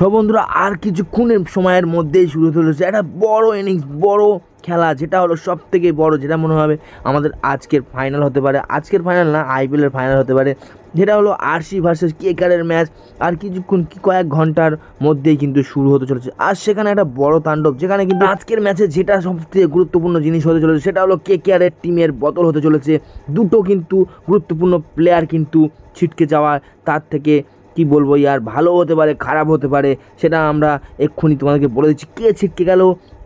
সব বন্ধুরা আর কিছুক্ষণের সময়ের মধ্যেই শুরু হতে চলেছে একটা বড় ইনিংস, বড় খেলা, যেটা হলো সব থেকে বড়, যেটা মনে হবে আমাদের আজকের ফাইনাল হতে পারে, আজকের ফাইনাল না আইপিএলের ফাইনাল হতে পারে, যেটা হলো আরসি ভার্সেস কেকেআরের ম্যাচ। আর কিছুক্ষণ কয়েক ঘন্টার মধ্যেই কিন্তু শুরু হতে চলেছে। আর সেখানে একটা বড় তাণ্ডব, যেখানে কিন্তু আজকের ম্যাচে যেটা সবথেকে গুরুত্বপূর্ণ জিনিস হতে চলেছে সেটা হলো কেকেআরের টিমের বদল হতে চলেছে। দুটো কিন্তু গুরুত্বপূর্ণ প্লেয়ার কিন্তু ছিটকে যাওয়ার, তার থেকে কি বলবো ইয়ার, ভালো হতে পারে খারাপ হতে পারে, সেটা আমরা এক্ষুনি তোমাদেরকে বলে দিচ্ছি কে ছিটকে গেল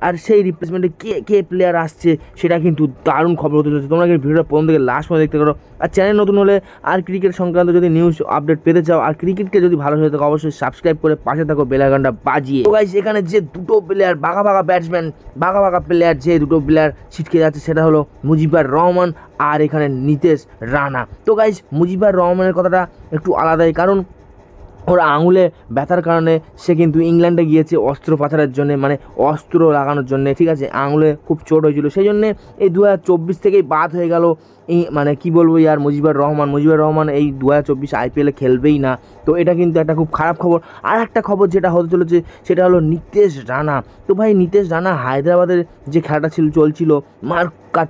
আর সেই রিপ্লেসমেন্টে কে প্লেয়ার আসছে, সেটা কিন্তু দারুণ খবর হতে চলেছে। তোমরা কিন্তু ভিডিওটা প্রথম থেকে লাস্ট পর্যন্ত দেখতে পারো। আর চ্যানেল নতুন হলে আর ক্রিকেট সংক্রান্ত যদি নিউজ আপডেট পেতে চাও আর ক্রিকেটকে যদি ভালো হয়ে থাকো অবশ্যই সাবস্ক্রাইব করে পাশে থাকো বেল আইকনটা বাজিয়ে। তো গাইস, এখানে যে দুটো প্লেয়ার বাঘা ব্যাটসম্যান, বাঘা প্লেয়ার, যে দুটো প্লেয়ার ছিটকে যাচ্ছে সেটা হলো মুজিবুর রহমান আর এখানে নিতেশ রানা। তো গাইস, মুজিবুর রহমানের কথাটা একটু আলাদাই, কারণ ওর আঙুলে ব্যথার কারণে সে কিন্তু ইংল্যান্ডে গিয়েছে অস্ত্রোপচারের জন্য, মানে অস্ত্র লাগানোর জন্য, ঠিক আছে, আঙুলে খুব চোট হয়েছিল, সেই জন্যে এই 2024 থেকেই বাদ হয়ে গেল। এই মানে কি বলবো ইয়ার, মুজিবুর রহমান এই 2024 আইপিএলে খেলবেই না। তো এটা কিন্তু একটা খুব খারাপ খবর। আর একটা খবর যেটা হতে চলেছে সেটা হলো নিতেশ রানা। তো ভাই, নিতেশ রানা হায়দ্রাবাদের যে খেলাটা চলছিল মার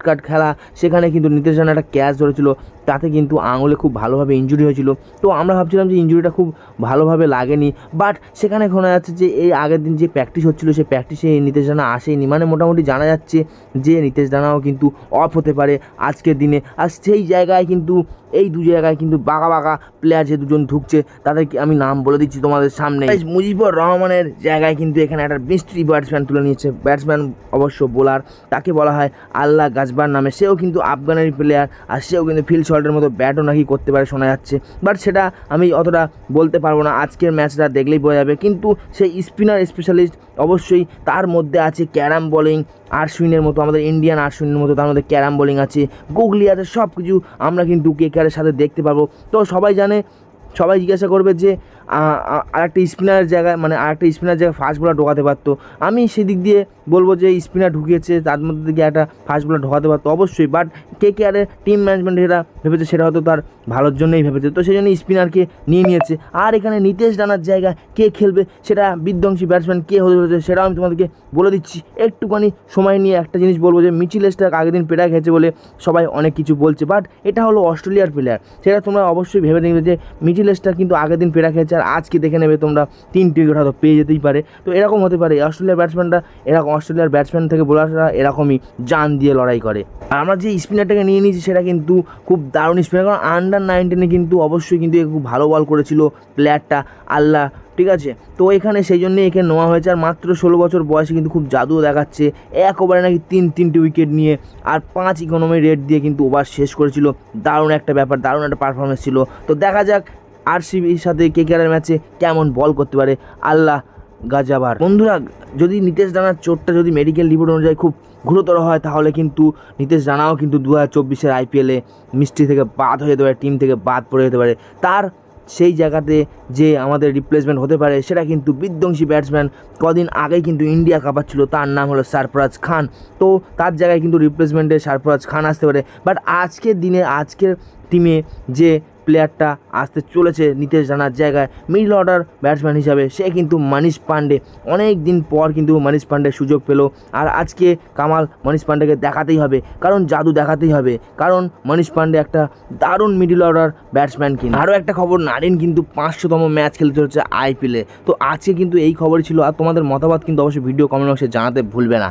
কাট খেলা, সেখানে কিন্তু নিতেশ রানা একটা ক্যাচ ধরেছিল, তাতে কিন্তু আঙুলে খুব ভালোভাবে ইনজুরি হয়েছিল। তো আমরা ভাবছিলাম যে ইনজুরিটা খুব ভালোভাবে লাগেনি, বাট সেখানে শোনা যাচ্ছে যে এই আগের দিন যে প্র্যাকটিস হচ্ছিলো সেই প্র্যাকটিসে নিতেশ রানা আসেনি, মানে মোটামুটি জানা যাচ্ছে যে নিতেশ রানাও কিন্তু অফ হতে পারে আজকের দিনে। আর সেই জায়গায় কিন্তু এই দু জায়গায় কিন্তু বাঘা প্লেয়ার যে দুজন ঢুকছে তাদেরকে আমি নাম বলে দিচ্ছি তোমাদের সামনে। মুজিবুর রহমানের জায়গায় কিন্তু এখানে একটা মিস্ট্রি ব্যাটসম্যান তুলে নিয়েছে, ব্যাটসম্যান অবশ্য বোলার, তাকে বলা হয় আল্লাহ গাজবার নামে। সেও কিন্তু আফগানের প্লেয়ার, আর সেও কিন্তু ফিল্ড শটের মতো ব্যাটও নাকি করতে পারে শোনা যাচ্ছে, বাট সেটা আমি অতটা বলতে পারবো না, আজকের ম্যাচটা দেখলেই বোঝা যাবে। কিন্তু সেই স্পিনার স্পেশালিস্ট অবশ্যই, তার মধ্যে আছে ক্যারাম বোলিং আশ্বিনের মতো, আমাদের ইন্ডিয়ান আশ্বিনের মতো, তার মধ্যে ক্যারাম বোলিং আছে, গুগলি আছে, সব কিছু আমরা কিন্তু কেকেআরের সাথে দেখতে পারবো। তো সবাই জানে, সবাই জিজ্ঞাসা করবে যে আরেকটা স্পিনারের জায়গায়, মানে আরেকটা স্পিনার জায়গায় ফাস্ট বোলার ঢোকাতে পারতো। আমি সেদিক দিয়ে বলবো যে স্পিনার ঢুকিয়েছে, তার মধ্যে থেকে একটা ফাস্ট বোলার ঢোকাতে পারতো অবশ্যই, বাট কেকেআরের টিম ম্যানেজমেন্ট যেটা ভেবেছে সেটা হয়তো তার ভালোর জন্যই ভেবেছে, তো সেই জন্য স্পিনারকে নিয়েছে। আর এখানে নিতেশ রানার জায়গায় কে খেলবে, সেটা বিধ্বংসী ব্যাটসম্যান কে হতে চলেছে সেটাও আমি তোমাদেরকে বলে দিচ্ছি। একটুখানি সময় নিয়ে একটা জিনিস বলবো যে মিচেল স্টার্ক আগের দিন পেটা খেয়েছে বলে সবাই অনেক কিছু বলছে, বাট এটা হলো অস্ট্রেলিয়ার প্লেয়ার, সেটা তোমরা অবশ্যই ভেবে দেখবে যে মিচেল স্টার্ক কিন্তু আগের দিন পেটা খেয়েছে, আর আজকে দেখে নেবে তোমরা 3 উইকেট হয়তো পেয়ে যেতেই পারে। তো এরকম হতে পারে, অস্ট্রেলিয়ার ব্যাটসম্যান থেকে বোলাররা এরকমই জান দিয়ে লড়াই করে। আর আমরা যে স্পিনারটাকে নিয়ে নিয়েছি সেটা কিন্তু খুব দারুণ স্পিনার, কারণ আন্ডার-19 কিন্তু অবশ্যই কিন্তু খুব ভালো বল করেছিল প্লেয়ারটা আল্লাহ, ঠিক আছে। তো এখানে সেই জন্যই এখানে নেওয়া হয়েছে। আর মাত্র 16 বছর বয়সে কিন্তু খুব জাদুও দেখাচ্ছে, এক ওভারে নাকি 3 উইকেট নিয়ে আর 5 ইকোনমি রেট দিয়ে কিন্তু ওভার শেষ করেছিল। দারুণ একটা ব্যাপার, দারুণ একটা পারফরমেন্স ছিল। তো দেখা যাক আরসিবির সাথে কেকেআরের ম্যাচে কেমন বল করতে পারে আল্লাহ গাজাবার। বন্ধুরা, যদি নিতেশ রানার চোটটা যদি মেডিকেল রিপোর্ট অনুযায়ী খুব গুরুতর হয় তাহলে কিন্তু নিতেশ রানাও কিন্তু 2024 আইপিএলে মিস্ট্রি থেকে বাদ হয়ে যেতে পারে, টিম থেকে বাদ পড়ে যেতে পারে। তার সেই জায়গাতে যে আমাদের রিপ্লেসমেন্ট হতে পারে সেটা কিন্তু বিধ্বংসী ব্যাটসম্যান, কদিন আগেই কিন্তু ইন্ডিয়া কাপাচ্ছিল, তার নাম হলো সরফরাজ খান। তো তার জায়গায় কিন্তু রিপ্লেসমেন্টে সরফরাজ খান আসতে পারে, বাট আজকের দিনে আজকের টিমে যে প্লেয়ারটা আসতে চলেছে নিতেশ রানার জায়গায় মিডল অর্ডার ব্যাটসম্যান হিসাবে, সে কিন্তু মনীষ পান্ডে। অনেক দিন পর কিন্তু মনীষ পান্ডে সুযোগ পেল, আর আজকে কামাল মনীষ পান্ডেকে দেখাতেই হবে, কারণ জাদু দেখাতেই হবে, কারণ মনীষ পান্ডে একটা দারুণ মিডল অর্ডার ব্যাটসম্যান। কিন্তু আরও একটা খবর, নারিন কিন্তু 500তম ম্যাচ খেলতে চলেছে আইপিএলে। তো আজকে কিন্তু এই খবরই ছিল। আর তোমাদের মতামত কিন্তু অবশ্যই ভিডিও কমেন্ট বক্সে জানাতে ভুলবে না।